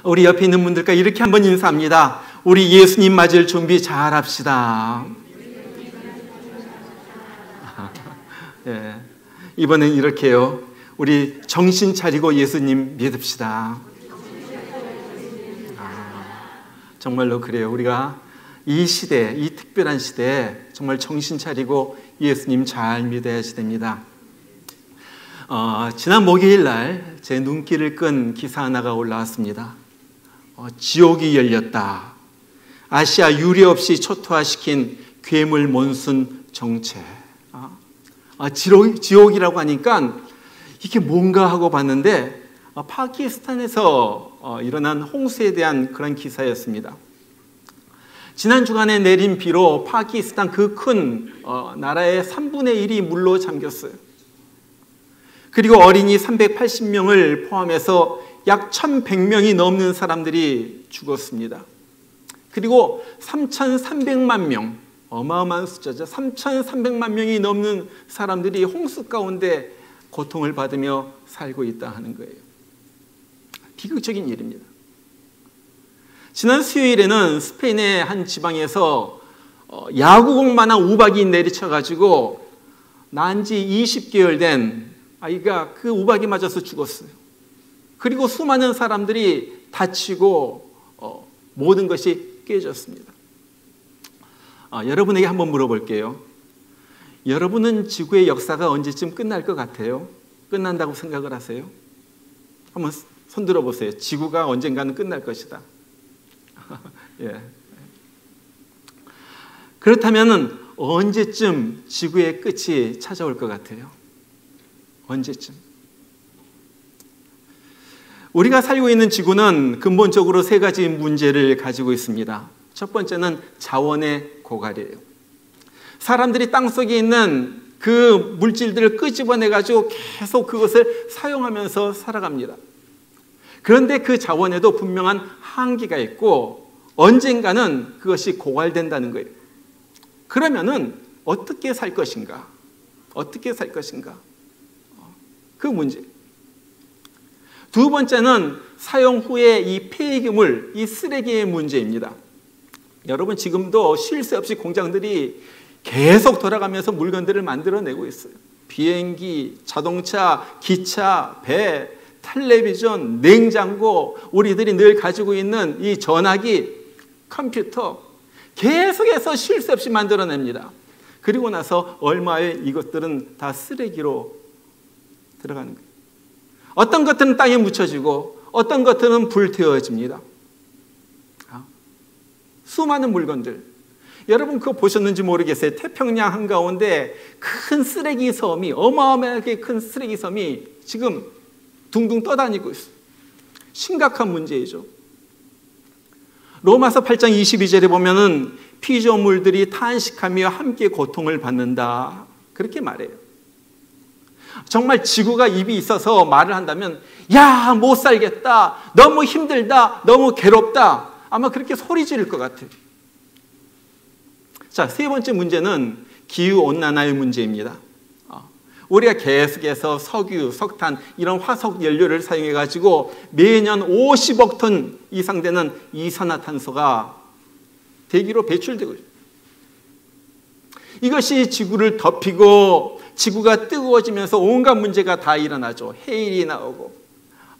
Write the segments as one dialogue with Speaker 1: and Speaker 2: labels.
Speaker 1: 우리 옆에 있는 분들과 이렇게 한번 인사합니다. 우리 예수님 맞을 준비 잘 합시다. 예, 이번엔 이렇게요. 우리 정신 차리고 예수님 믿읍시다. 정말로 그래요. 우리가 이 시대, 이 특별한 시대에 정말 정신 차리고 예수님 잘 믿어야지 됩니다. 지난 목요일 날 제 눈길을 끈 기사 하나가 올라왔습니다. 지옥이 열렸다. 아시아 유례 없이 초토화시킨 괴물 몬순 정체. 지옥이라고 하니까 이게 뭔가 하고 봤는데 파키스탄에서 일어난 홍수에 대한 그런 기사였습니다. 지난 주간에 내린 비로 파키스탄 그 큰 나라의 3분의 1이 물로 잠겼어요. 그리고 어린이 380명을 포함해서 약 1100명이 넘는 사람들이 죽었습니다. 그리고 3300만 명, 어마어마한 숫자죠. 3300만 명이 넘는 사람들이 홍수 가운데 고통을 받으며 살고 있다 하는 거예요. 비극적인 일입니다. 지난 수요일에는 스페인의 한 지방에서 야구공만한 우박이 내리쳐가지고 난 지 20개월 된 아이가 그 우박에 맞아서 죽었어요. 그리고 수많은 사람들이 다치고 모든 것이 깨졌습니다. 여러분에게 한번 물어볼게요. 여러분은 지구의 역사가 언제쯤 끝날 것 같아요? 끝난다고 생각을 하세요? 한번 손 들어보세요. 지구가 언젠가는 끝날 것이다. 예. 그렇다면 언제쯤 지구의 끝이 찾아올 것 같아요? 언제쯤? 우리가 살고 있는 지구는 근본적으로 세 가지 문제를 가지고 있습니다. 첫 번째는 자원의 고갈이에요. 사람들이 땅속에 있는 그 물질들을 끄집어내가지고 계속 그것을 사용하면서 살아갑니다. 그런데 그 자원에도 분명한 한계가 있고 언젠가는 그것이 고갈된다는 거예요. 그러면은 어떻게 살 것인가? 어떻게 살 것인가? 그 문제. 두 번째는 사용 후에 이 폐기물, 이 쓰레기의 문제입니다. 여러분 지금도 쉴 새 없이 공장들이 계속 돌아가면서 물건들을 만들어내고 있어요. 비행기, 자동차, 기차, 배, 텔레비전, 냉장고, 우리들이 늘 가지고 있는 이 전화기, 컴퓨터 계속해서 쉴 새 없이 만들어냅니다. 그리고 나서 얼마에 이것들은 다 쓰레기로 들어가는 거예요. 어떤 것들은 땅에 묻혀지고 어떤 것들은 불태워집니다. 수많은 물건들. 여러분 그거 보셨는지 모르겠어요. 태평양 한가운데 큰 쓰레기 섬이, 어마어마하게 큰 쓰레기 섬이 지금 둥둥 떠다니고 있어요. 심각한 문제이죠. 로마서 8장 22절에 보면은 피조물들이 탄식하며 함께 고통을 받는다. 그렇게 말해요. 정말 지구가 입이 있어서 말을 한다면 야, 못 살겠다. 너무 힘들다. 너무 괴롭다. 아마 그렇게 소리 지를 것 같아요. 자, 세 번째 문제는 기후온난화의 문제입니다. 우리가 계속해서 석유, 석탄 이런 화석 연료를 사용해가지고 매년 50억 톤 이상 되는 이산화탄소가 대기로 배출되고 있어요. 이것이 지구를 덮이고 지구가 뜨거워지면서 온갖 문제가 다 일어나죠. 해일이 나오고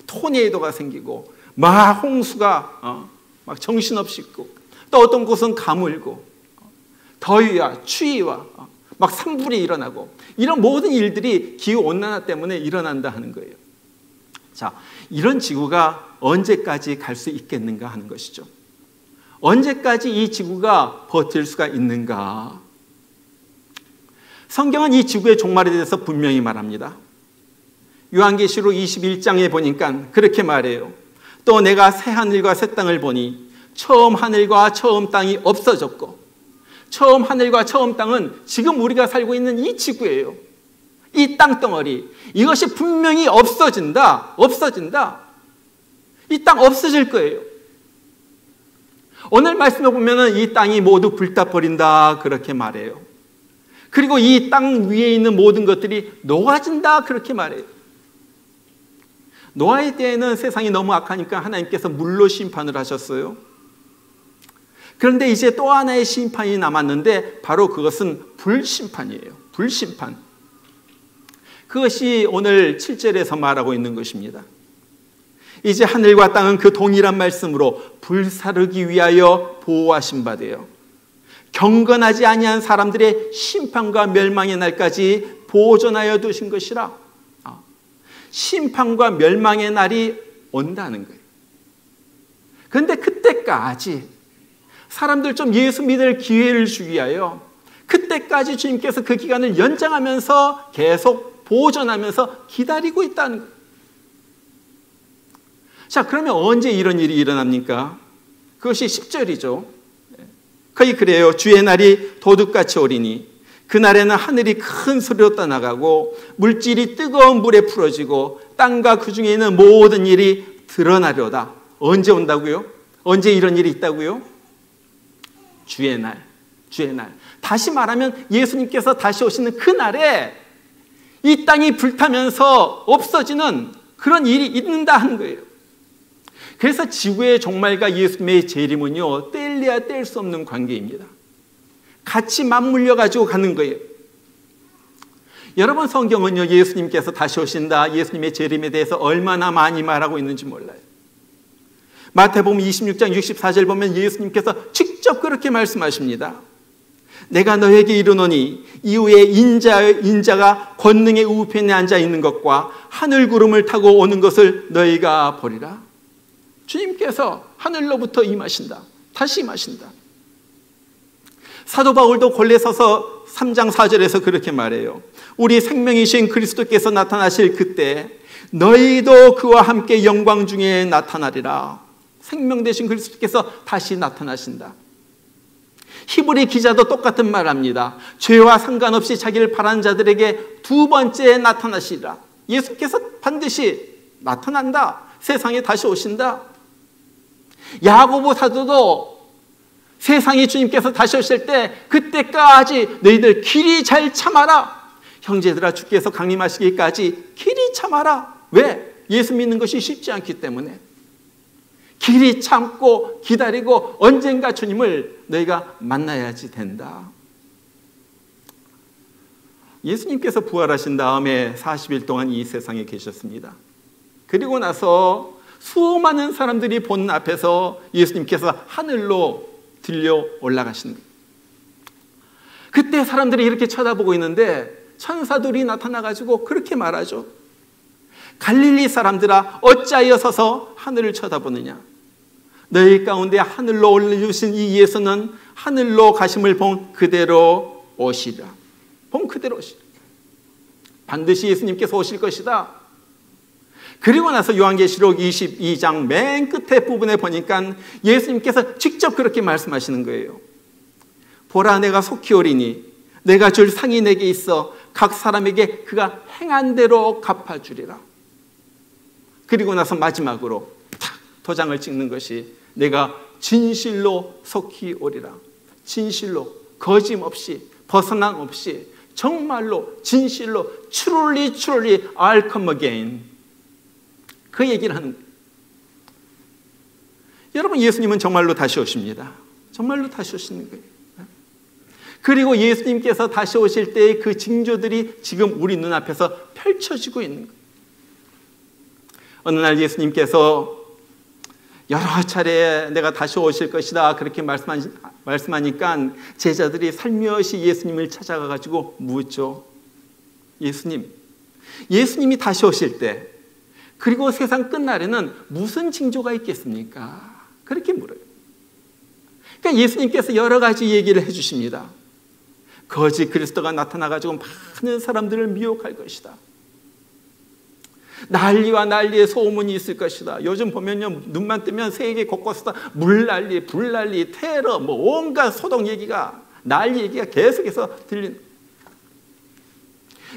Speaker 1: 토네이도가 생기고 막 홍수가 막 정신없이 있고 또 어떤 곳은 가물고 더위와 추위와 막 산불이 일어나고 이런 모든 일들이 기후온난화 때문에 일어난다 하는 거예요. 자, 이런 지구가 언제까지 갈 수 있겠는가 하는 것이죠. 언제까지 이 지구가 버틸 수가 있는가? 성경은 이 지구의 종말에 대해서 분명히 말합니다. 요한계시록 21장에 보니까 그렇게 말해요. 또 내가 새 하늘과 새 땅을 보니 처음 하늘과 처음 땅이 없어졌고 처음 하늘과 처음 땅은 지금 우리가 살고 있는 이 지구예요. 이 땅덩어리. 이것이 분명히 없어진다. 이 땅 없어질 거예요. 오늘 말씀에 보면은 이 땅이 모두 불타버린다. 그렇게 말해요. 그리고 이 땅 위에 있는 모든 것들이 녹아진다. 그렇게 말해요. 노아의 때에는 세상이 너무 악하니까 하나님께서 물로 심판을 하셨어요. 그런데 이제 또 하나의 심판이 남았는데 바로 그것은 불심판이에요. 불심판. 그것이 오늘 7절에서 말하고 있는 것입니다. 이제 하늘과 땅은 그 동일한 말씀으로 불사르기 위하여 보호하신 바 되어 경건하지 아니한 사람들의 심판과 멸망의 날까지 보존하여 두신 것이라. 심판과 멸망의 날이 온다는 거예요. 그런데 그때까지 사람들 좀 예수 믿을 기회를 주기 위하여 그때까지 주님께서 그 기간을 연장하면서 계속 보존하면서 기다리고 있다는 거예요. 자, 그러면 언제 이런 일이 일어납니까? 그것이 10절이죠. 거의 그래요. 주의 날이 도둑같이 오리니 그날에는 하늘이 큰 소리로 떠나가고 물질이 뜨거운 물에 풀어지고 땅과 그 중에 있는 모든 일이 드러나려다. 언제 온다고요? 언제 이런 일이 있다고요? 주의 날. 주의 날. 다시 말하면 예수님께서 다시 오시는 그날에 이 땅이 불타면서 없어지는 그런 일이 있는다 하는 거예요. 그래서 지구의 종말과 예수님의 재림은요, 뗄래야 뗄 수 없는 관계입니다. 같이 맞물려 가지고 가는 거예요. 여러분, 성경은요, 예수님께서 다시 오신다, 예수님의 재림에 대해서 얼마나 많이 말하고 있는지 몰라요. 마태복음 26장 64절 보면 예수님께서 직접 그렇게 말씀하십니다. 내가 너에게 이르노니 이후에 인자가 권능의 우편에 앉아 있는 것과 하늘 구름을 타고 오는 것을 너희가 보리라. 주님께서 하늘로부터 임하신다. 다시 임하신다. 사도 바울도 골로새서 3장 4절에서 그렇게 말해요. 우리 생명이신 그리스도께서 나타나실 그때 너희도 그와 함께 영광 중에 나타나리라. 생명 되신 그리스도께서 다시 나타나신다. 히브리 기자도 똑같은 말을 합니다. 죄와 상관없이 자기를 바라는 자들에게 두 번째 나타나시리라. 예수께서 반드시 나타난다. 세상에 다시 오신다. 야고보 사도도 세상에 주님께서 다시 오실 때 그때까지 너희들 길이 잘 참아라. 형제들아, 주께서 강림하시기까지 길이 참아라. 왜? 예수 믿는 것이 쉽지 않기 때문에. 길이 참고 기다리고 언젠가 주님을 너희가 만나야지 된다. 예수님께서 부활하신 다음에 40일 동안 이 세상에 계셨습니다. 그리고 나서 수많은 사람들이 보는 앞에서 예수님께서 하늘로 들려 올라가신 거예요. 그때 사람들이 이렇게 쳐다보고 있는데 천사들이 나타나가지고 그렇게 말하죠. 갈릴리 사람들아, 어찌하여 서서 하늘을 쳐다보느냐. 너희 가운데 하늘로 올려주신 이 예수는 하늘로 가심을 본 그대로 오시리라. 본 그대로 오시리라. 반드시 예수님께서 오실 것이다. 그리고 나서 요한계시록 22장 맨 끝에 부분에 보니까 예수님께서 직접 그렇게 말씀하시는 거예요. 보라, 내가 속히 오리니 내가 줄 상이 내게 있어 각 사람에게 그가 행한 대로 갚아주리라. 그리고 나서 마지막으로 탁 도장을 찍는 것이 내가 진실로 속히 오리라. 진실로, 거짓없이, 벗어남 없이, 정말로, 진실로, truly, truly, I'll come again. 그 얘기를 하는 거예요. 여러분, 예수님은 정말로 다시 오십니다. 정말로 다시 오시는 거예요. 그리고 예수님께서 다시 오실 때의 그 징조들이 지금 우리 눈앞에서 펼쳐지고 있는 거예요. 어느 날 예수님께서 여러 차례 내가 다시 오실 것이다 그렇게 말씀하니까 제자들이 살며시 예수님을 찾아가가지고 묻죠. 예수님이 다시 오실 때, 그리고 세상 끝날에는 무슨 징조가 있겠습니까? 그렇게 물어요. 그러니까 예수님께서 여러 가지 얘기를 해주십니다. 거짓 그리스도가 나타나가지고 많은 사람들을 미혹할 것이다. 난리와 난리의 소문이 있을 것이다. 요즘 보면요, 눈만 뜨면 세계 곳곳에서 물난리, 불난리, 테러, 온갖 소동 얘기가, 난리 얘기가 계속해서 들리는.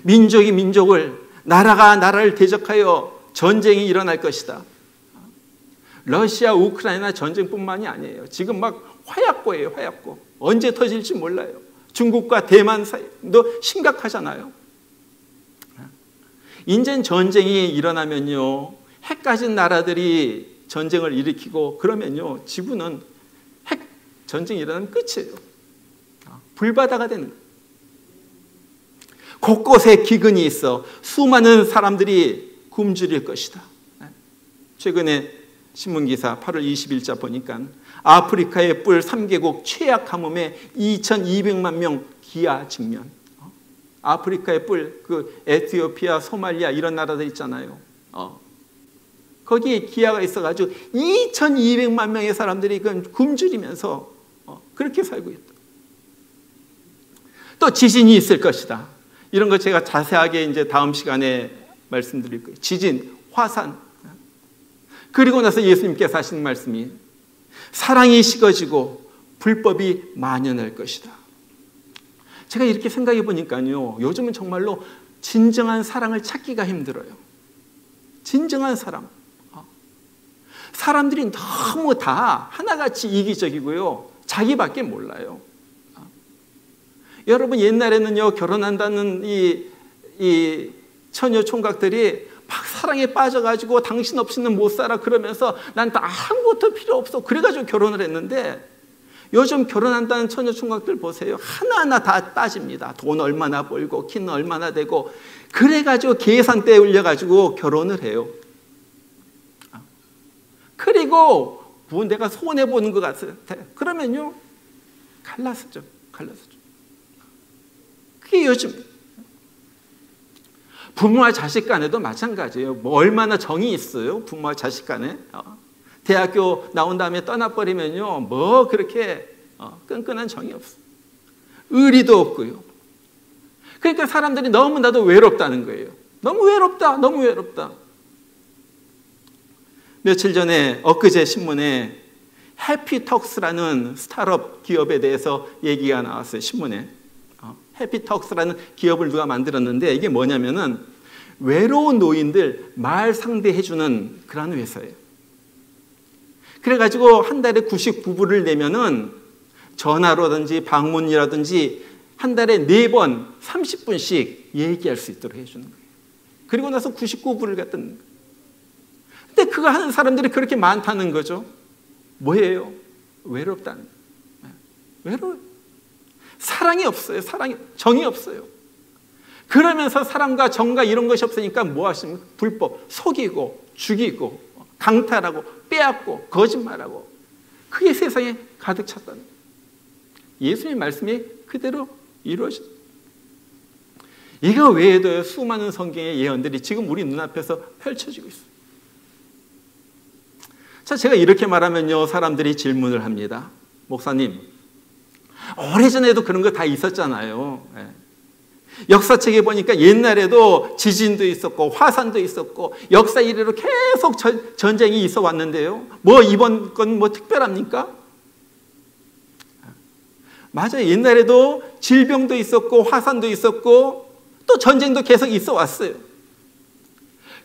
Speaker 1: 민족이 민족을, 나라가 나라를 대적하여 전쟁이 일어날 것이다. 러시아, 우크라이나 전쟁뿐만이 아니에요. 지금 막 화약고예요, 화약고. 언제 터질지 몰라요. 중국과 대만 사이도 심각하잖아요. 인젠 전쟁이 일어나면요, 핵 가진 나라들이 전쟁을 일으키고 그러면요, 지구는 핵 전쟁이 일어나면 끝이에요. 불바다가 되는 거예요. 곳곳에 기근이 있어 수많은 사람들이 굶주릴 것이다. 최근에 신문기사 8월 20일자 보니까 아프리카의 뿔 3개국 최악 가뭄에 2200만 명 기아 직면. 아프리카의 뿔, 그 에티오피아, 소말리아 이런 나라들 있잖아요. 거기에 기아가 있어가지고 2200만 명의 사람들이 굶주리면서 그렇게 살고 있다. 또 지진이 있을 것이다. 이런 거 제가 자세하게 이제 다음 시간에 말씀드릴 거예요. 지진, 화산. 그리고 나서 예수님께서 하시는 말씀이 사랑이 식어지고 불법이 만연할 것이다. 제가 이렇게 생각해 보니까요, 요즘은 정말로 진정한 사랑을 찾기가 힘들어요. 진정한 사랑. 사람들이 너무 다 하나같이 이기적이고요, 자기밖에 몰라요. 여러분, 옛날에는요, 결혼한다는 이 처녀 총각들이 막 사랑에 빠져가지고 당신 없이는 못 살아 그러면서 난 다 아무것도 필요 없어 그래가지고 결혼을 했는데, 요즘 결혼한다는 처녀 총각들 보세요. 하나하나 다 따집니다. 돈 얼마나 벌고 키는 얼마나 되고, 그래가지고 계산대에 올려가지고 결혼을 해요. 그리고 뭐 내가 손해보는 것 같아요. 그러면요, 갈라서죠. 그게 요즘 부모와 자식 간에도 마찬가지예요. 뭐 얼마나 정이 있어요, 부모와 자식 간에. 대학교 나온 다음에 떠나버리면요, 뭐 그렇게 끈끈한 정이 없어요. 의리도 없고요. 그러니까 사람들이 너무나도 외롭다는 거예요. 너무 외롭다. 며칠 전에 엊그제 신문에 해피톡스라는 스타트업 기업에 대해서 얘기가 나왔어요, 신문에. 해피톡스라는 기업을 누가 만들었는데, 이게 뭐냐면은 외로운 노인들 말 상대해주는 그런 회사예요. 그래가지고 한 달에 99불을 내면은 전화로든지 방문이라든지 한 달에 4번 30분씩 얘기할 수 있도록 해주는 거예요. 그리고 나서 99불을 갖다 넣는 거예요. 근데 그거 하는 사람들이 그렇게 많다는 거죠. 뭐예요? 외롭다는 거예요. 외로워요. 사랑이 없어요. 정이 없어요. 그러면서 사랑과 정과 이런 것이 없으니까 뭐 하십니까? 불법, 속이고 죽이고 강탈하고 빼앗고 거짓말하고, 그게 세상에 가득 찼다는 거예요. 예수님 말씀이 그대로 이루어집니다. 이거 외에도 수많은 성경의 예언들이 지금 우리 눈앞에서 펼쳐지고 있어요. 자, 제가 이렇게 말하면요, 사람들이 질문을 합니다. 목사님, 오래전에도 그런 거 다 있었잖아요. 역사책에 보니까 옛날에도 지진도 있었고 화산도 있었고 역사 이래로 계속 전쟁이 있어 왔는데요, 뭐 이번 건 뭐 특별합니까? 맞아요. 옛날에도 질병도 있었고 화산도 있었고 또 전쟁도 계속 있어 왔어요.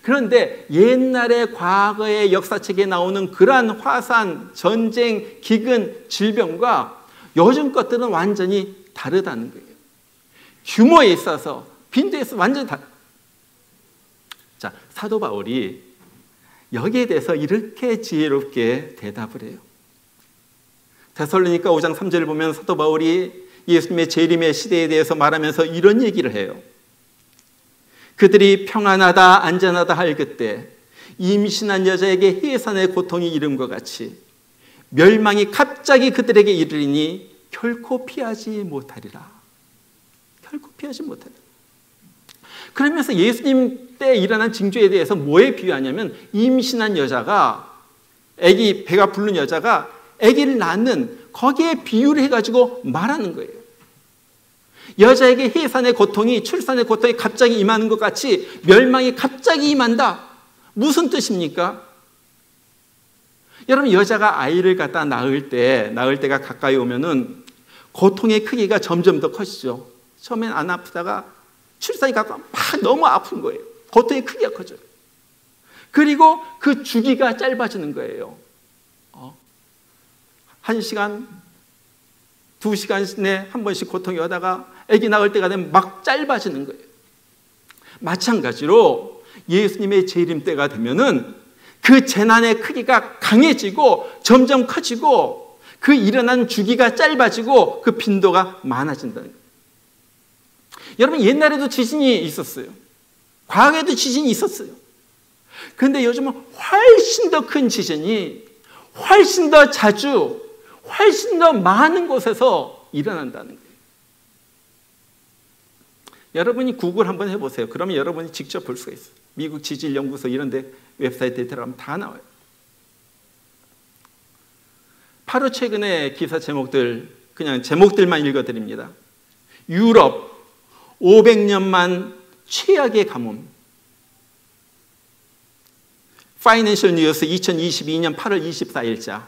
Speaker 1: 그런데 옛날에 과거의 역사책에 나오는 그러한 화산, 전쟁, 기근, 질병과 요즘 것들은 완전히 다르다는 거예요. 규모에 있어서, 빈도에 있어서 완전히 다르다. 자, 사도 바울이 여기에 대해서 이렇게 지혜롭게 대답을 해요. 데살로니가 5장 3절을 보면 사도 바울이 예수님의 재림의 시대에 대해서 말하면서 이런 얘기를 해요. 그들이 평안하다 안전하다 할 그때 임신한 여자에게 해산의 고통이 이름과 같이 멸망이 갑자기 그들에게 이르리니 결코 피하지 못하리라. 결코 피하지 못하리라. 그러면서 예수님 때 일어난 징조에 대해서 뭐에 비유하냐면, 임신한 여자가, 아기 배가 부른 여자가 아기를 낳는 거기에 비유를 해가지고 말하는 거예요. 여자에게 해산의 고통이, 출산의 고통이 갑자기 임하는 것 같이 멸망이 갑자기 임한다. 무슨 뜻입니까? 여러분, 여자가 아이를 갖다 낳을 때가 가까이 오면은 고통의 크기가 점점 더 커지죠. 처음엔 안 아프다가 출산이 가까워 막 너무 아픈 거예요. 고통의 크기가 커져요. 그리고 그 주기가 짧아지는 거예요. 1시간, 2시간 내에 한 번씩 고통이 오다가 아기 낳을 때가 되면 막 짧아지는 거예요. 마찬가지로 예수님의 재림 때가 되면은 그 재난의 크기가 강해지고 점점 커지고 그 일어난 주기가 짧아지고 그 빈도가 많아진다는 거예요. 여러분, 옛날에도 지진이 있었어요. 과거에도 지진이 있었어요. 그런데 요즘은 훨씬 더 큰 지진이 훨씬 더 자주, 훨씬 더 많은 곳에서 일어난다는 거예요. 여러분이 구글 한번 해보세요. 그러면 여러분이 직접 볼 수가 있어요. 미국 지질연구소 이런 데 웹사이트에 들어가면 다 나와요. 바로 최근에 기사 제목들, 그냥 제목들만 읽어드립니다. 유럽 500년만 최악의 가뭄. 파이낸셜 뉴스 2022년 8월 24일자.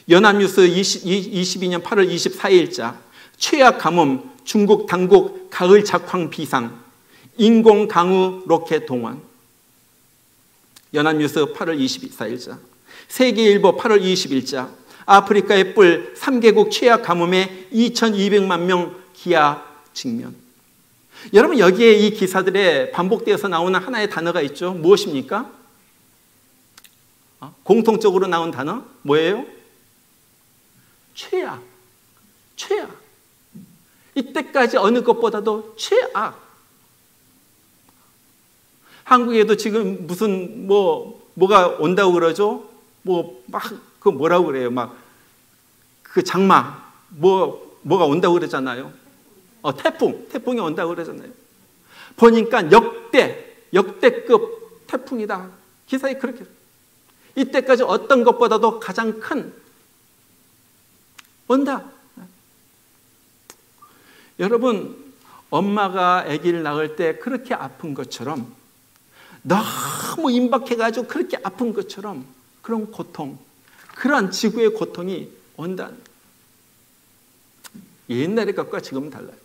Speaker 1: 연합뉴스 22년 8월 24일자. 최악 가뭄, 중국 당국 가을 작황 비상, 인공 강우 로켓 동원. 연합뉴스 8월 24일자. 세계일보 8월 20일자. 아프리카의 뿔 3개국 최악 가뭄에 2200만 명 기아 직면. 여러분, 여기에 이 기사들에 반복되어서 나오는 하나의 단어가 있죠. 무엇입니까? 공통적으로 나온 단어 뭐예요? 최악. 최악. 이때까지 어느 것보다도 최악. 한국에도 지금 무슨 뭐가 온다고 그러죠? 그 뭐라고 그래요? 그 장마 뭐가 온다고 그러잖아요. 태풍이 온다고 그러잖아요. 보니까 역대급 태풍이다. 기사에 그렇게. 이때까지 어떤 것보다도 가장 큰 온다. 여러분, 엄마가 아기를 낳을 때 그렇게 아픈 것처럼, 너무 임박해가지고 그렇게 아픈 것처럼 그런 고통, 그런 지구의 고통이 온다는. 옛날의 것과 지금은 달라요.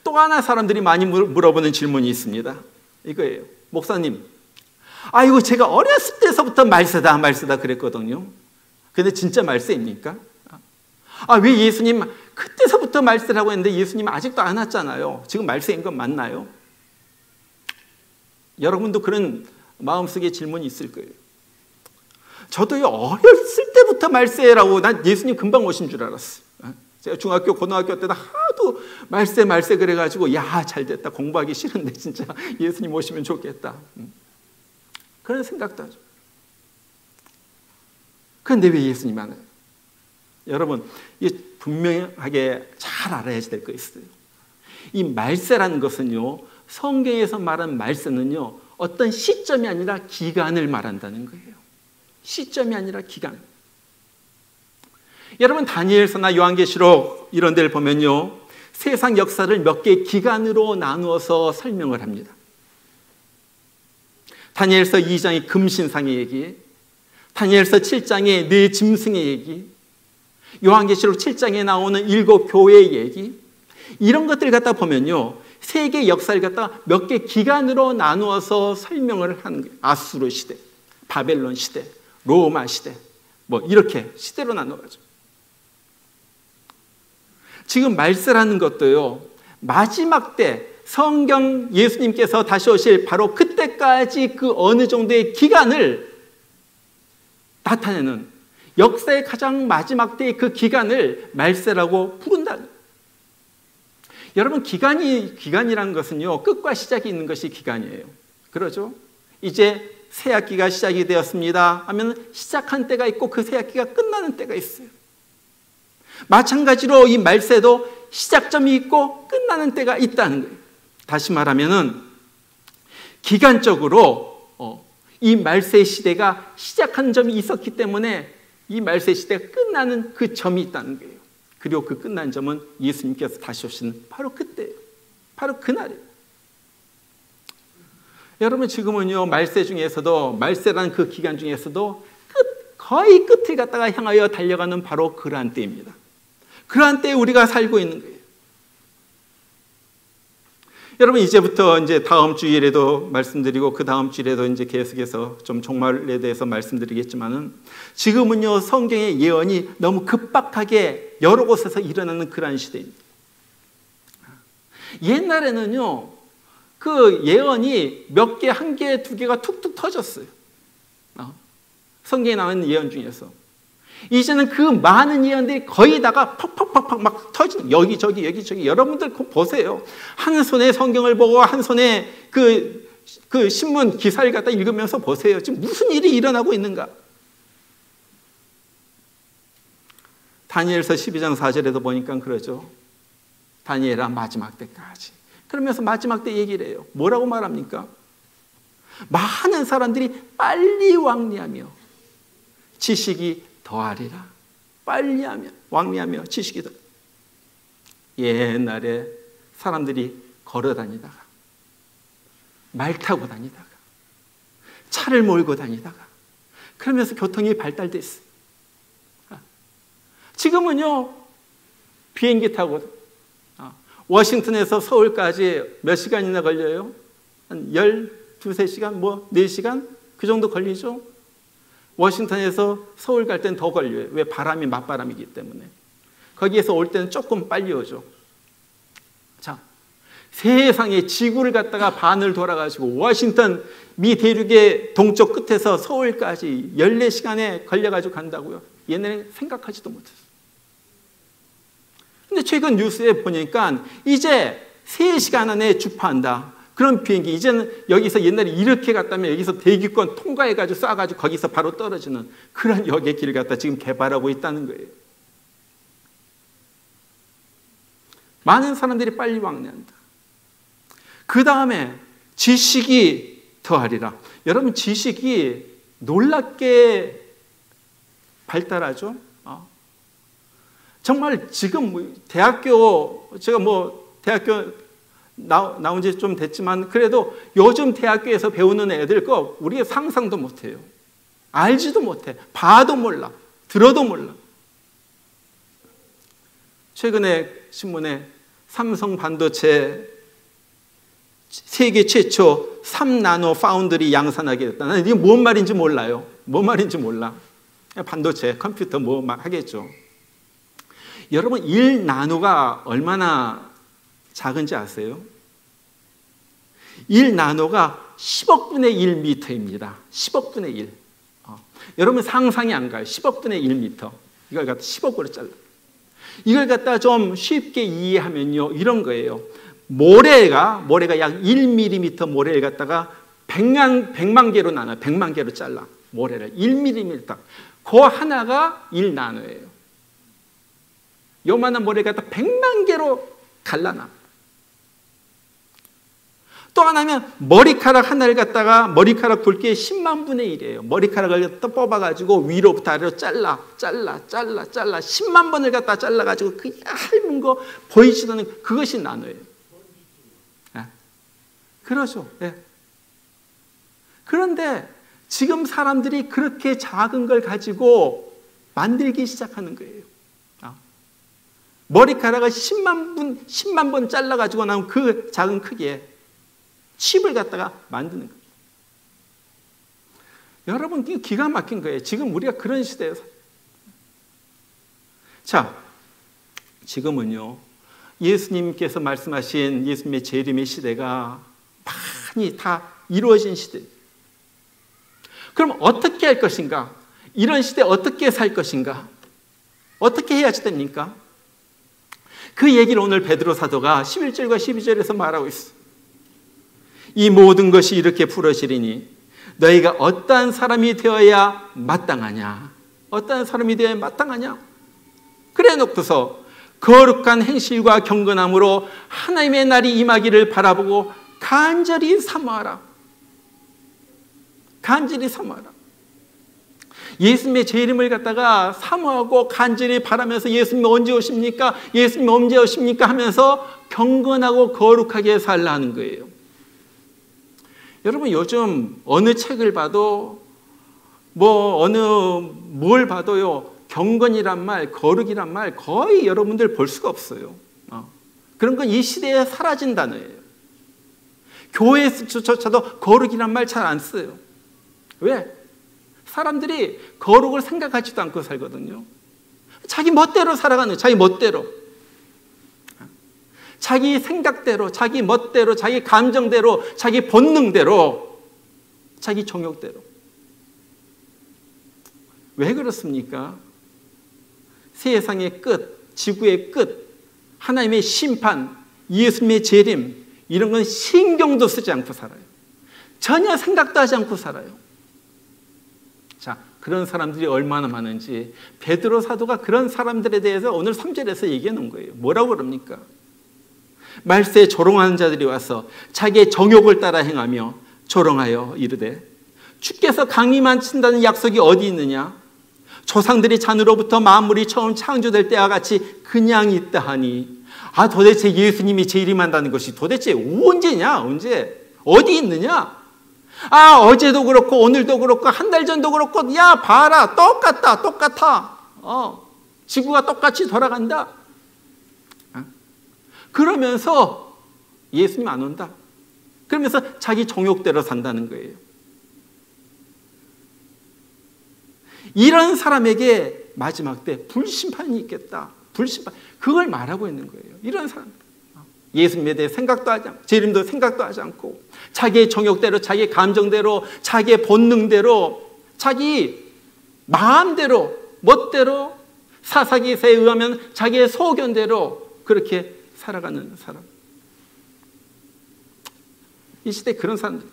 Speaker 1: 또 하나 사람들이 많이 물어보는 질문이 있습니다. 이거예요. 목사님, 이거 제가 어렸을 때서부터 말세다 그랬거든요. 근데 진짜 말세입니까? 왜 예수님 그때서부터 말세라고 했는데 예수님 아직도 안 왔잖아요. 지금 말세인 건 맞나요? 여러분도 그런 마음속에 질문이 있을 거예요. 저도요, 어렸을 때부터 말세라고, 난 예수님 금방 오신 줄 알았어요. 제가 중학교, 고등학교 때도 하도 말세 그래가지고, 야, 잘 됐다. 공부하기 싫은데 진짜 예수님 오시면 좋겠다. 그런 생각도 하죠. 그런데 왜 예수님 안 와요? 여러분, 이게 분명하게 잘 알아야 될 거 있어요. 이 말세라는 것은요, 성경에서 말한 말세는요, 어떤 시점이 아니라 기간을 말한다는 거예요. 시점이 아니라 기간. 여러분, 다니엘서나 요한계시록 이런 데를 보면요, 세상 역사를 몇 개의 기간으로 나누어서 설명을 합니다. 다니엘서 2장의 금신상의 얘기, 다니엘서 7장의 네 짐승의 얘기, 요한계시록 7장에 나오는 7 교회의 얘기, 이런 것들을 갖다 보면요, 세계 역사를 갖다 몇 개 기간으로 나누어서 설명을 하는 거예요. 아수르 시대, 바벨론 시대, 로마 시대, 이렇게 시대로 나눠가죠. 지금 말세라는 것도요, 마지막 때 성경 예수님께서 다시 오실 바로 그때까지 그 어느 정도의 기간을 나타내는, 역사의 가장 마지막 때의 그 기간을 말세라고 부른다. 여러분, 기간이라는 것은요, 끝과 시작이 있는 것이 기간이에요. 그러죠? 이제 새 학기가 시작이 되었습니다 하면 시작한 때가 있고 그 새 학기가 끝나는 때가 있어요. 마찬가지로 이 말세도 시작점이 있고 끝나는 때가 있다는 거예요. 다시 말하면은 기간적으로 이 말세 시대가 시작한 점이 있었기 때문에 이 말세 시대가 끝나는 그 점이 있다는 거예요. 그리고 그 끝난 점은 예수님께서 다시 오시는 바로 그때예요. 바로 그날이에요. 여러분, 지금은요, 말세 중에서도, 말세라는 그 기간 중에서도 거의 끝을 갖다가 향하여 달려가는 바로 그러한 때입니다. 그러한 때에 우리가 살고 있는 거예요. 여러분, 이제부터 이제 다음 주일에도 말씀드리고 그 다음 주일에도 이제 계속해서 좀 종말에 대해서 말씀드리겠지만은, 지금은요, 성경의 예언이 너무 급박하게 여러 곳에서 일어나는 그러한 시대입니다. 옛날에는요, 그 예언이 몇 개, 한 개, 두 개가 툭툭 터졌어요. 성경에 나오는 예언 중에서. 이제는 그 많은 예언들이 거의 다가 팍팍팍팍 막 터지는, 여기저기 여기저기. 여러분들 그거 보세요. 한 손에 성경을 보고 한 손에 그 신문 기사를 갖다 읽으면서 보세요. 지금 무슨 일이 일어나고 있는가. 다니엘서 12장 4절에도 보니까 그러죠. 다니엘아 마지막 때까지. 그러면서 마지막 때 얘기를 해요. 뭐라고 말합니까? 많은 사람들이 빨리 왕래하며 지식이 더하리라. 빨리 하면 왕래하며 지식이 더. 옛날에 사람들이 걸어 다니다가, 말 타고 다니다가, 차를 몰고 다니다가, 그러면서 교통이 발달됐어요. 지금은요, 비행기 타고 워싱턴에서 서울까지 몇 시간이나 걸려요? 한 12~13시간, 4시간? 그 정도 걸리죠? 워싱턴에서 서울 갈 땐 더 걸려요. 왜? 바람이 맞바람이기 때문에. 거기에서 올 때는 조금 빨리 오죠. 자, 세상에 지구를 갖다가 반을 돌아가지고 워싱턴 미 대륙의 동쪽 끝에서 서울까지 14시간에 걸려가지고 간다고요? 옛날에 생각하지도 못했어요. 근데 최근 뉴스에 보니까 이제 3시간 안에 주파한다. 그런 비행기, 이제는 여기서 옛날에 이렇게 갔다면 여기서 대기권 통과해가지고 쏴가지고 거기서 바로 떨어지는 그런 역의 길을 갖다 지금 개발하고 있다는 거예요. 많은 사람들이 빨리 왕래한다. 그 다음에 지식이 더하리라. 여러분, 지식이 놀랍게 발달하죠. 정말 지금 대학교, 제가 대학교 나온 지 좀 됐지만 그래도 요즘 대학교에서 배우는 애들 거 우리가 상상도 못해요. 알지도 못해. 봐도 몰라. 들어도 몰라. 최근에 신문에 삼성 반도체 세계 최초 3나노 파운드리 양산하게 됐다. 이게 뭔 말인지 몰라요. 뭔 말인지 몰라. 반도체, 컴퓨터 막 하겠죠. 여러분, 1나노가 얼마나 작은지 아세요? 1나노가 10억 분의 1미터입니다. 10억 분의 1. 여러분 상상이 안 가요. 10억 분의 1미터. 이걸 갖다 10억으로 잘라. 이걸 갖다 좀 쉽게 이해하면요, 이런 거예요. 모래가 약 1mm 모래를 갖다가 100만 개로 나눠. 100만 개로 잘라. 모래를 1mm. 그 하나가 1나노예요. 요만한 모래를 갖다 100만 개로 갈라놔. 또 하나면 머리카락 하나를 갖다가 머리카락 굵기의 10만 분의 1이에요. 머리카락을 갖다 뽑아가지고 위로부터 아래로 잘라 10만 번을 갖다 잘라가지고 그 얇은 거 보이지도 않는 그것이 나노예요. 네. 그러죠. 네. 그런데 지금 사람들이 그렇게 작은 걸 가지고 만들기 시작하는 거예요. 머리카락을 10만 번 잘라가지고 나온 그 작은 크기에 칩을 갖다가 만드는 거예요. 여러분, 이거 기가 막힌 거예요. 지금 우리가 그런 시대에서. 자, 지금은요, 예수님께서 말씀하신 예수님의 재림의 시대가 많이 다 이루어진 시대. 그럼 어떻게 할 것인가? 이런 시대 어떻게 살 것인가? 어떻게 해야지 됩니까? 그 얘기를 오늘 베드로 사도가 11절과 12절에서 말하고 있어. 이 모든 것이 이렇게 풀어지리니 너희가 어떠한 사람이 되어야 마땅하냐? 어떠한 사람이 되어야 마땅하냐? 그래 놓고서 거룩한 행실과 경건함으로 하나님의 날이 임하기를 바라보고 간절히 사모하라. 간절히 사모하라. 예수님의 재림을 갖다가 사모하고 간절히 바라면서 예수님 언제 오십니까? 예수님 언제 오십니까? 하면서 경건하고 거룩하게 살라는 거예요. 여러분, 요즘 어느 책을 봐도 뭘 봐도요, 경건이란 말, 거룩이란 말 거의 여러분들 볼 수가 없어요. 그런 건 이 시대에 사라진 단어예요. 교회에서조차도 거룩이란 말 잘 안 써요. 왜? 사람들이 거룩을 생각하지도 않고 살거든요. 자기 멋대로 살아가는 거예요. 자기 멋대로. 자기 생각대로, 자기 멋대로, 자기 감정대로, 자기 본능대로, 자기 정욕대로. 왜 그렇습니까? 세상의 끝, 지구의 끝, 하나님의 심판, 예수님의 재림, 이런 건 신경도 쓰지 않고 살아요. 전혀 생각도 하지 않고 살아요. 자, 그런 사람들이 얼마나 많은지 베드로 사도가 그런 사람들에 대해서 오늘 3절에서 얘기해 놓은 거예요. 뭐라고 그럽니까? 말세에 조롱하는 자들이 와서 자기의 정욕을 따라 행하며 조롱하여 이르되 주께서 강림한 친다는 약속이 어디 있느냐? 조상들이 잔으로부터 만물이 처음 창조될 때와 같이 그냥 있다 하니, 도대체 예수님이 재림한다는 것이 도대체 언제냐? 언제? 어디 있느냐? 어제도 그렇고 오늘도 그렇고 한 달 전도 그렇고, 야 봐라, 똑같아. 지구가 똑같이 돌아간다. 그러면서 예수님 안 온다. 그러면서 자기 정욕대로 산다는 거예요. 이런 사람에게 마지막 때 불심판이 있겠다. 불심판. 그걸 말하고 있는 거예요. 이런 사람. 예수님에 대해 생각도 하지 않고, 재림도 생각도 하지 않고, 자기의 정욕대로, 자기의 감정대로, 자기의 본능대로, 자기 마음대로, 멋대로, 사사기세에 의하면 자기의 소견대로 그렇게 살아가는 사람. 이 시대에 그런 사람들.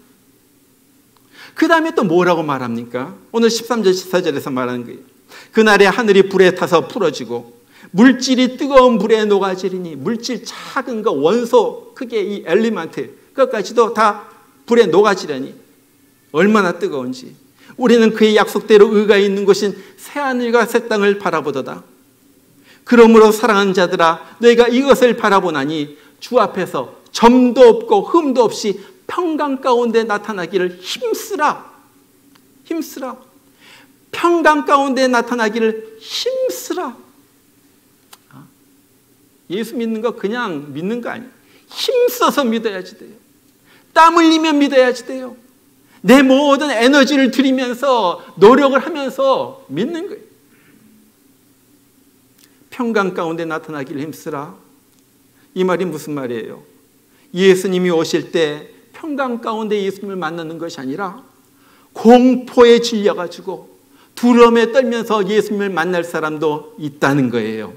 Speaker 1: 그 다음에 또 뭐라고 말합니까? 오늘 13절, 14절에서 말하는 거예요. 그날에 하늘이 불에 타서 풀어지고 물질이 뜨거운 불에 녹아지리니, 물질 작은 거, 원소 크게 이 엘리먼트 그것까지도 다 불에 녹아지려니 얼마나 뜨거운지. 우리는 그의 약속대로 의가 있는 곳인 새하늘과 새 땅을 바라보도다. 그러므로 사랑하는 자들아, 너희가 이것을 바라보나니 주 앞에서 점도 없고 흠도 없이 평강 가운데 나타나기를 힘쓰라. 평강 가운데 나타나기를 힘쓰라. 예수 믿는 거 그냥 믿는 거 아니에요. 힘써서 믿어야지 돼요. 땀 흘리며 믿어야지 돼요. 내 모든 에너지를 들이면서 노력을 하면서 믿는 거예요. 평강 가운데 나타나기를 힘쓰라. 이 말이 무슨 말이에요? 예수님이 오실 때 평강 가운데 예수님을 만나는 것이 아니라 공포에 질려가지고 두려움에 떨면서 예수님을 만날 사람도 있다는 거예요.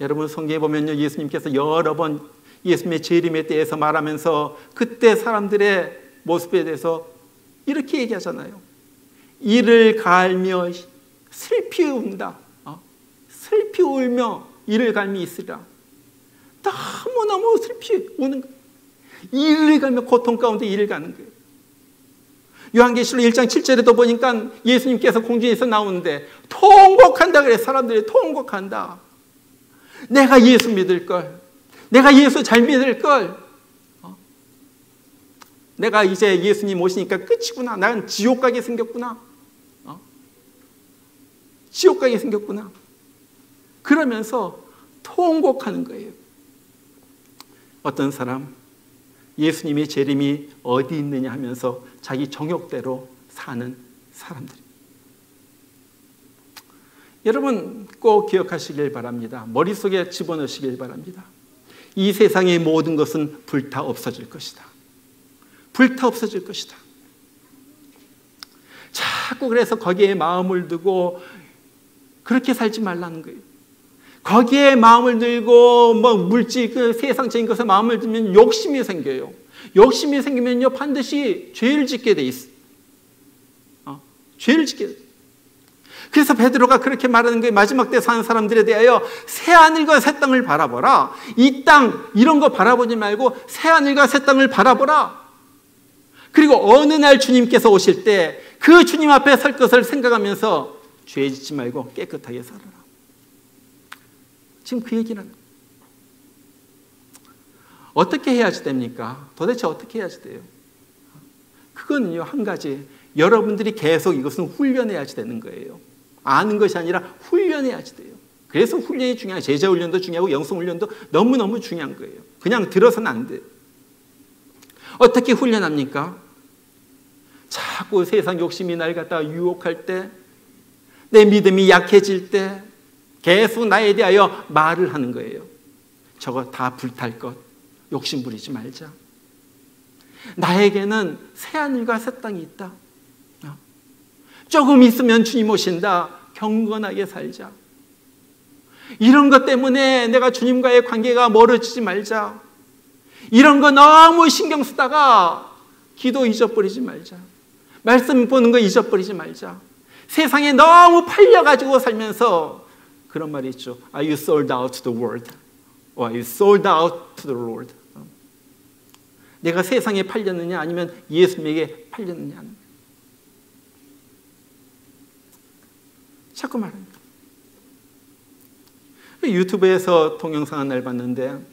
Speaker 1: 여러분, 성경에 보면요, 예수님께서 여러 번 예수님의 재림에 대해서 말하면서 그때 사람들의 모습에 대해서 이렇게 얘기하잖아요. 이를 갈며 슬피 운다. 슬피 울며 이를 갈미 있으리라. 너무너무 슬피 우는 거예요. 이를 갈며 고통 가운데 이를 가는 거예요. 요한계시록 1장 7절에도 보니까 예수님께서 공중에서 나오는데 통곡한다 그래요. 사람들이 통곡한다. 내가 예수 믿을 걸. 내가 예수 잘 믿을 걸. 내가 이제 예수님 오시니까 끝이구나. 난 지옥 가게 생겼구나. 지옥 가게 생겼구나. 그러면서 통곡하는 거예요. 어떤 사람, 예수님의 재림이 어디 있느냐 하면서 자기 정욕대로 사는 사람들. 여러분 꼭 기억하시길 바랍니다. 머릿속에 집어넣으시길 바랍니다. 이 세상의 모든 것은 불타 없어질 것이다. 불타 없어질 것이다. 자꾸 그래서 거기에 마음을 두고 그렇게 살지 말라는 거예요. 거기에 마음을 들고 물질, 그 세상적인 것에 마음을 들면 욕심이 생겨요. 욕심이 생기면요 반드시 죄를 짓게 돼 있어. 죄를 짓게 돼. 그래서 베드로가 그렇게 말하는 게, 마지막 때 사는 사람들에 대하여 새 하늘과 새 땅을 바라보라. 이 땅 이런 거 바라보지 말고 새 하늘과 새 땅을 바라보라. 그리고 어느 날 주님께서 오실 때 그 주님 앞에 설 것을 생각하면서 죄 짓지 말고 깨끗하게 살아라. 지금 그 얘기는 어떻게 해야지 됩니까? 도대체 어떻게 해야지 돼요? 그거는요 한 가지, 여러분들이 계속 이것은 훈련해야지 되는 거예요. 아는 것이 아니라 훈련해야지 돼요. 그래서 훈련이 중요해요. 제자 훈련도 중요하고 영성 훈련도 너무너무 중요한 거예요. 그냥 들어서는 안 돼요. 어떻게 훈련합니까? 자꾸 세상 욕심이 날 갖다가 유혹할 때, 내 믿음이 약해질 때 계속 나에 대하여 말을 하는 거예요. 저거 다 불탈 것, 욕심 부리지 말자. 나에게는 새 하늘과 새 땅이 있다. 조금 있으면 주님 오신다. 경건하게 살자. 이런 것 때문에 내가 주님과의 관계가 멀어지지 말자. 이런 거 너무 신경 쓰다가 기도 잊어버리지 말자. 말씀 보는 거 잊어버리지 말자. 세상에 너무 팔려가지고 살면서 그런 말이 있죠. Are you sold out to the world? Or are you sold out to the Lord? 내가 세상에 팔렸느냐 아니면 예수님에게 팔렸느냐. 자꾸 말합니다. 유튜브에서 동영상 하나를 봤는데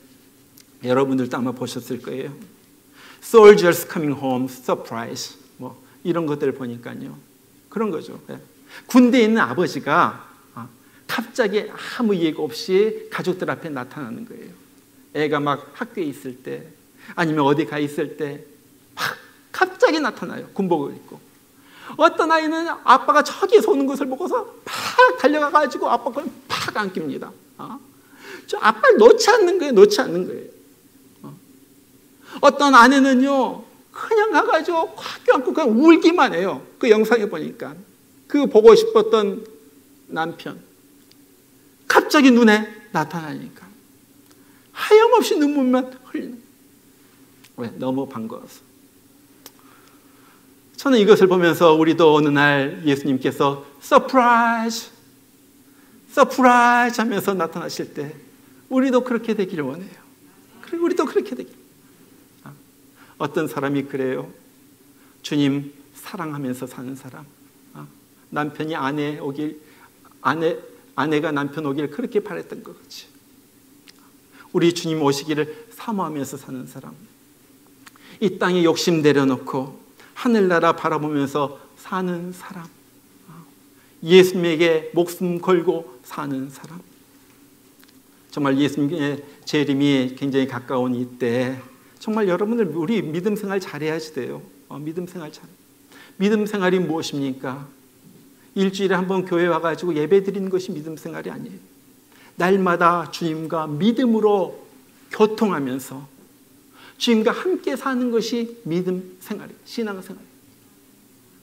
Speaker 1: 여러분들도 아마 보셨을 거예요. Soldiers coming home, surprise. 뭐 이런 것들을 보니까요. 그런 거죠. 군대에 있는 아버지가 갑자기 아무 예고 없이 가족들 앞에 나타나는 거예요. 애가 막 학교에 있을 때 아니면 어디 가 있을 때 막 갑자기 나타나요. 군복을 입고. 어떤 아이는 아빠가 저기에서 오는 것을 보고서 팍 달려가가지고 아빠 걸 팍 안깁니다. 저 아빠를 놓지 않는 거예요. 어떤 아내는요, 그냥 가가지고 확 껴안고 그냥 울기만 해요. 그 영상에 보니까. 그 보고 싶었던 남편. 갑자기 눈에 나타나니까. 하염없이 눈물만 흘리는. 왜? 너무 반가워서. 저는 이것을 보면서 우리도 어느 날 예수님께서 서프라이즈 하면서 나타나실 때 우리도 그렇게 되기를 원해요. 그리고 우리도 그렇게 되길. 어떤 사람이 그래요. 주님 사랑하면서 사는 사람. 남편이 아내가 남편 오길 그렇게 바랬던 것 같이. 우리 주님 오시기를 사모하면서 사는 사람. 이 땅에 욕심 내려놓고 하늘나라 바라보면서 사는 사람. 예수님에게 목숨 걸고 사는 사람. 정말 예수님의 재림이 굉장히 가까운 이때 정말 여러분들 우리 믿음 생활 잘해야지 돼요. 믿음 생활 잘. 믿음 생활이 무엇입니까? 일주일에 한 번 교회 와가지고 예배 드리는 것이 믿음 생활이 아니에요. 날마다 주님과 믿음으로 교통하면서 주님과 함께 사는 것이 믿음 생활이에요. 신앙 생활이에요.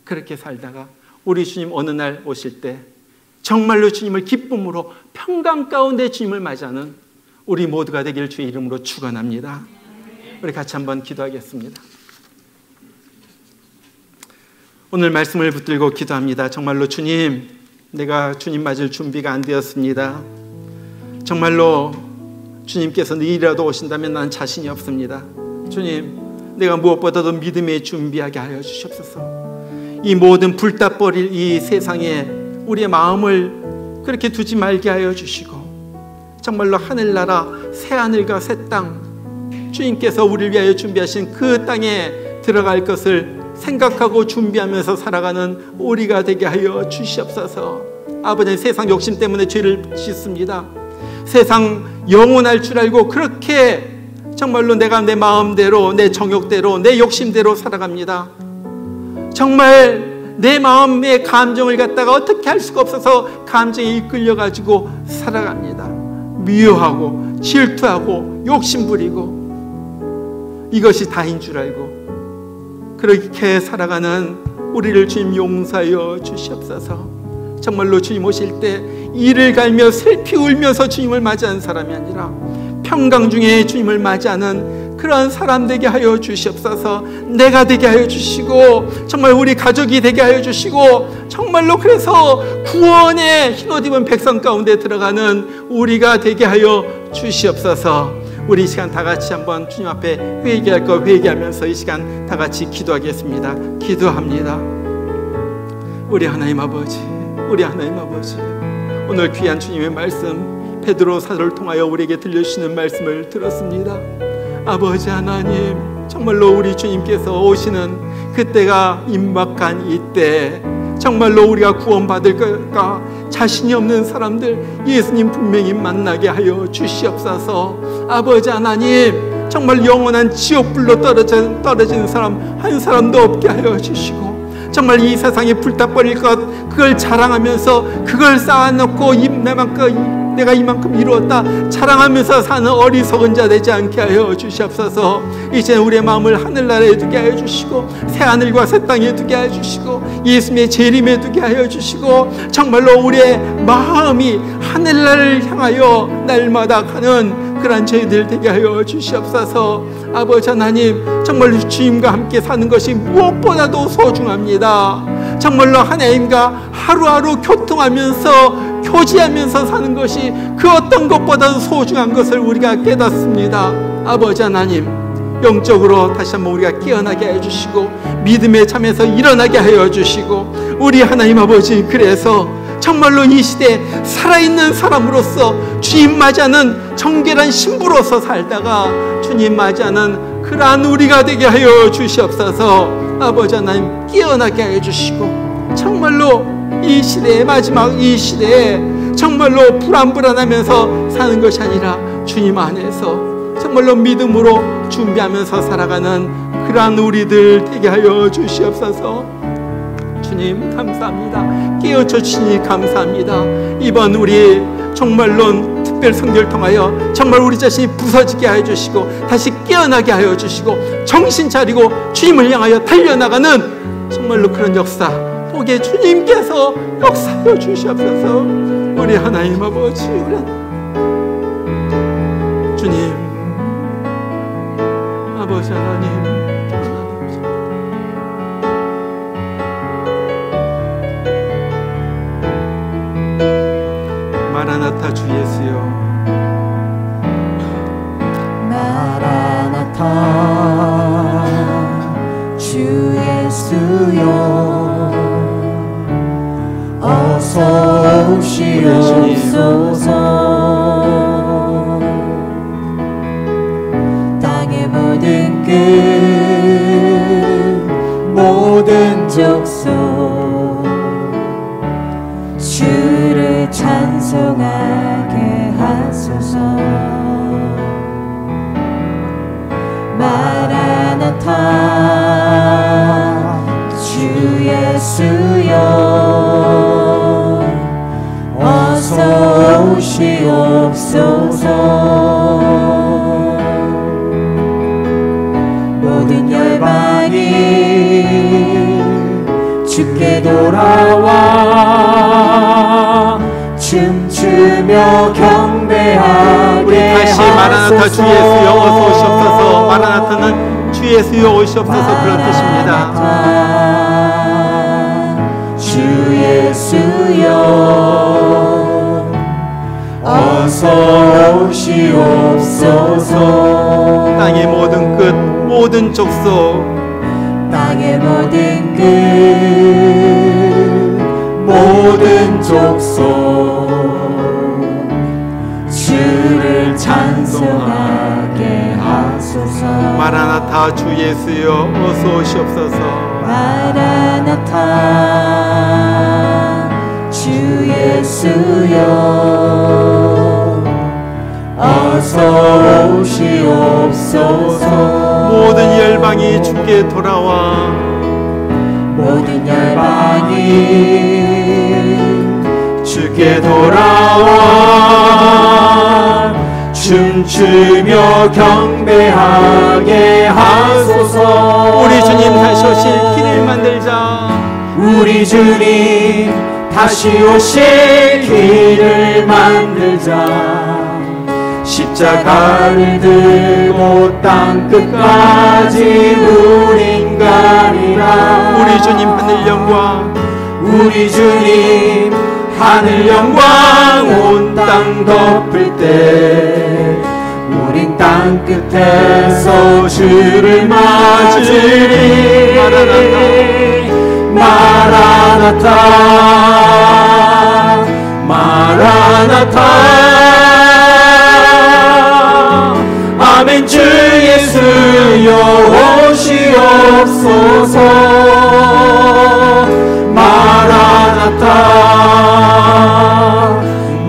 Speaker 1: 그렇게 살다가 우리 주님 어느 날 오실 때 정말로 주님을 기쁨으로 평강 가운데 주님을 맞이하는 우리 모두가 되길 주의 이름으로 축원합니다. 우리 같이 한번 기도하겠습니다. 오늘 말씀을 붙들고 기도합니다. 정말로 주님, 내가 주님 맞을 준비가 안 되었습니다. 정말로 주님께서 내일이라도 오신다면 난 자신이 없습니다. 주님, 내가 무엇보다도 믿음에 준비하게 하여 주시옵소서. 이 모든 불타버릴 이 세상에 우리의 마음을 그렇게 두지 말게 하여 주시고 정말로 하늘나라 새하늘과 새 땅 주님께서 우리를 위하여 준비하신 그 땅에 들어갈 것을 생각하고 준비하면서 살아가는 우리가 되게 하여 주시옵소서. 아버지, 세상 욕심 때문에 죄를 짓습니다. 세상 영원할 줄 알고 그렇게 정말로 내가 내 마음대로 내 정욕대로 내 욕심대로 살아갑니다. 정말 내 마음의 감정을 갖다가 어떻게 할 수가 없어서 감정에 이끌려가지고 살아갑니다. 미워하고 질투하고 욕심부리고 이것이 다인 줄 알고 그렇게 살아가는 우리를 주님 용서하여 주시옵소서. 정말로 주님 오실 때 이를 갈며 슬피 울면서 주님을 맞이하는 사람이 아니라 평강 중에 주님을 맞이하는 그러한 사람 되게 하여 주시옵소서. 내가 되게 하여 주시고 정말 우리 가족이 되게 하여 주시고 정말로 그래서 구원의 흰옷 입은 백성 가운데 들어가는 우리가 되게 하여 주시옵소서. 우리 이 시간 다 같이 한번 주님 앞에 회개할 거 회개하면서 이 시간 다 같이 기도하겠습니다. 기도합니다. 우리 하나님 아버지, 우리 하나님 아버지, 오늘 귀한 주님의 말씀 베드로 사도를 통하여 우리에게 들려주시는 말씀을 들었습니다. 아버지 하나님, 정말로 우리 주님께서 오시는 그때가 임박한 이때 정말로 우리가 구원받을 것과 자신이 없는 사람들 예수님 분명히 만나게 하여 주시옵소서. 아버지 하나님, 정말 영원한 지옥불로 떨어지는 사람 한 사람도 없게 하여 주시고 정말 이 세상에 불타버릴 것 그걸 자랑하면서 그걸 쌓아놓고 입내만큼 내가 이만큼 이루었다 자랑하면서 사는 어리석은 자 되지 않게 하여 주시옵소서. 이제 우리의 마음을 하늘나라에 두게 하여 주시고 새하늘과 새 땅에 두게 하여 주시고 예수님의 재림에 두게 하여 주시고 정말로 우리의 마음이 하늘나라를 향하여 날마다 가는 그러한 저희들 되게 하여 주시옵소서. 아버지 하나님, 정말로 주님과 함께 사는 것이 무엇보다도 소중합니다. 정말로 하나님과 하루하루 교통하면서 교제하면서 사는 것이 그 어떤 것보다도 소중한 것을 우리가 깨닫습니다. 아버지 하나님, 영적으로 다시 한번 우리가 깨어나게 해주시고 믿음에 참여해서 일어나게 하여 주시고 우리 하나님 아버지, 그래서 정말로 이 시대에 살아있는 사람으로서 주님 맞이하는 정결한 신부로서 살다가 주님 맞이하는 그러한 우리가 되게 하여 주시옵소서. 아버지 하나님, 깨어나게 하여 주시고 정말로 이 시대의 마지막 이 시대에 정말로 불안하면서 사는 것이 아니라 주님 안에서 정말로 믿음으로 준비하면서 살아가는 그러한 우리들 되게 하여 주시옵소서. 주님 감사합니다. 깨우쳐 주시니 감사합니다. 이번 우리 정말로 특별 성결을 통하여 정말 우리 자신이 부서지게 하여 주시고 다시 깨어나게 하여 주시고 정신 차리고 주님을 향하여 달려나가는 정말로 그런 역사 복의 주님께서 역사하여 주시옵소서. 우리 하나님 아버지, 우리 주님 아버지 하나님, 마라나타 주 예수여,
Speaker 2: 마라나타 주 예수여, 어서 오시옵소서. 땅의 모든 끝 모든 족속 주를 찬송하게 하소서. 마라나타 주 예수여, 어서 오시옵소서. 모든 열방이 주께 돌아와 춤추며 경배하게
Speaker 1: 우리 다시 마라나타 주 예수여 어서 오시옵소서. 마라나타는 주 예수여 오시옵소서 그런 뜻입니다.
Speaker 2: 주 예수여, 어서 오시옵소서.
Speaker 1: 땅의 모든 끝 모든 족속,
Speaker 2: 땅의 모든 끝 모든 족속 주를 찬송하게 하소서.
Speaker 1: 마라나타 주 예수여 어서 오시옵소서.
Speaker 2: 마라나타 주 예수여, 어서 오시옵소서.
Speaker 1: 모든 열방이 주께 돌아와,
Speaker 2: 모든 열방이
Speaker 1: 주께 돌아와
Speaker 2: 춤추며 경배하게 하소서.
Speaker 1: 우리 주님 다시 오실 길을 만들자.
Speaker 2: 우리 주님 다시 오실 길을 만들자. 십자가를 들고 땅 끝까지 우린 가리라.
Speaker 1: 우리 주님 하늘 영광,
Speaker 2: 우리 주님 하늘 영광 온 땅 덮을 때 우린 땅 끝에서 주를 맞으리. 마라나타 마라나타 아멘. 주 예수여 오시옵소서. 마라나타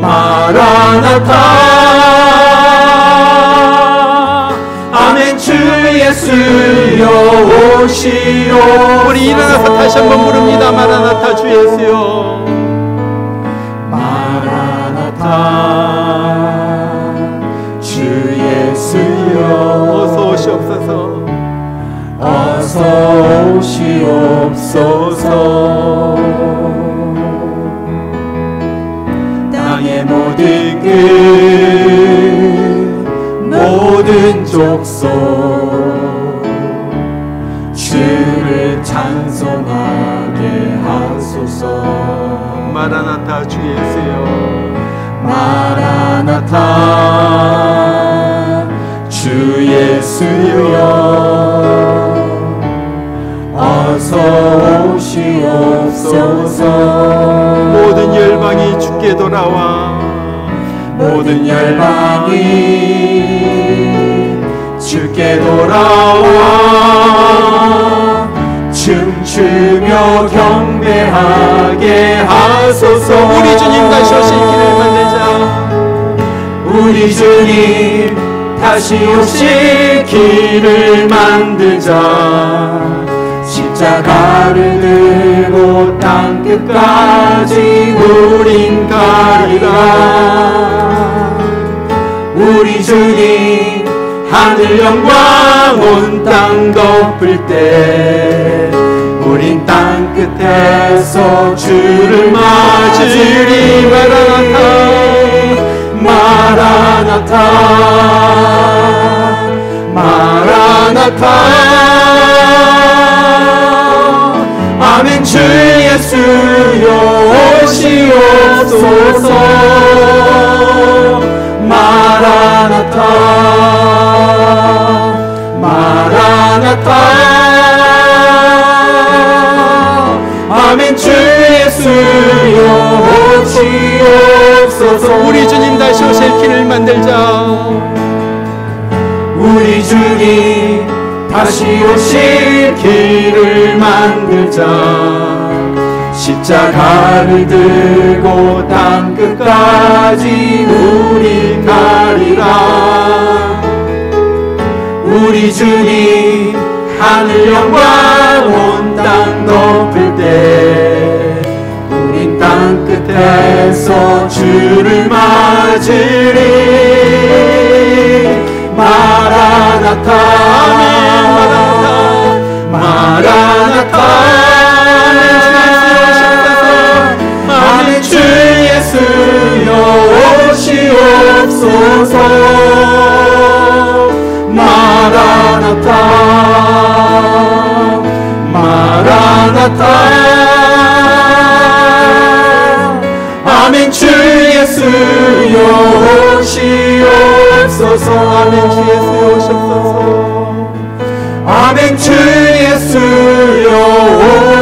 Speaker 2: 마라나타 아멘. 주 예수여 오시옵소서.
Speaker 1: 우리 일어나서 다시 한번 부릅니다. 마라나타 주 예수여.
Speaker 2: 마라나타
Speaker 1: 오시옵소서.
Speaker 2: 어서 오시옵소서. 땅의 모든 끝 모든 족속 주를 찬송하게 하소서.
Speaker 1: 마라나타 주 예수여.
Speaker 2: 마라나타 주 예수여. 어서 오시옵소서.
Speaker 1: 모든 열방이 주께 돌아와.
Speaker 2: 모든 열방이 주께 돌아와 춤추며 경배하게 하소서.
Speaker 1: 우리 주님 다시 오실 길을 만들자.
Speaker 2: 우리 주님 다시 오실 길을 만들자. 십자가를 들고 땅끝까지 우린 가리라. 우리 주님 하늘 영광 온 땅 덮을 때 우린 땅끝에서 주를 맞으리. 마라나타 마라나타 마라나타. 아멘. 주 예수여 오시옵소서. 마라나타 마라나타. 아멘. 주 예수여 오시옵소서.
Speaker 1: 우리 주님 다시 오실 길을 만들자.
Speaker 2: 우리 주님 다시 오실 길을 만들자. 십자가를 들고 땅끝까지 우리 가리라. 우리 주님 하늘 영광 온 땅 덮을 때 우린 땅끝에서 주를 맞으리. 마라나타 마라나타 아멘. 주 예수여 오시옵소서. 마라나타 마라나타. 아멘. 주 예수여 오시옵소서. 아멘. 주 예수여 오시옵소서. 아멘. 주 예수여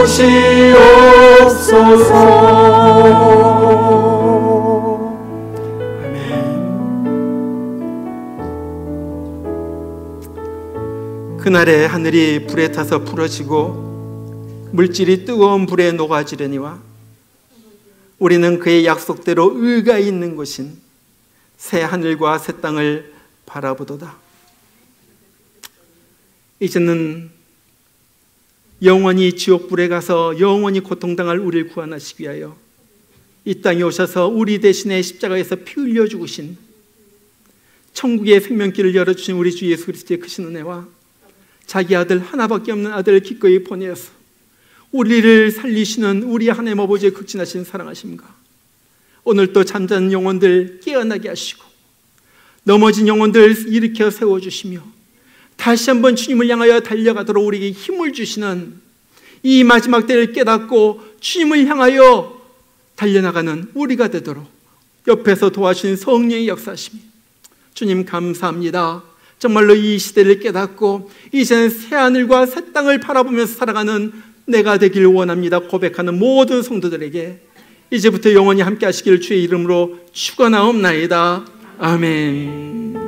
Speaker 2: 오시옵소서.
Speaker 1: 그날에 하늘이 불에 타서 부러지고 물질이 뜨거운 불에 녹아지려니와 우리는 그의 약속대로 의가 있는 곳인 새 하늘과 새 땅을 바라보도다. 이제는 영원히 지옥불에 가서 영원히 고통당할 우리를 구원하시기 위하여 이 땅에 오셔서 우리 대신에 십자가에서 피 흘려 죽으신 천국의 생명길을 열어주신 우리 주 예수 그리스도의 크신 은혜와 자기 아들 하나밖에 없는 아들을 기꺼이 보내어서 우리를 살리시는 우리 하나님 아버지의 극진하신 사랑하심과 오늘 또 잠자는 영혼들 깨어나게 하시고 넘어진 영혼들 일으켜 세워주시며 다시 한번 주님을 향하여 달려가도록 우리에게 힘을 주시는 이 마지막 때를 깨닫고 주님을 향하여 달려나가는 우리가 되도록 옆에서 도와주신 성령의 역사심이 주님 감사합니다. 정말로 이 시대를 깨닫고 이제는 새하늘과 새 땅을 바라보면서 살아가는 내가 되길 원합니다 고백하는 모든 성도들에게 이제부터 영원히 함께 하시기를 주의 이름으로 축원하옵나이다. 아멘.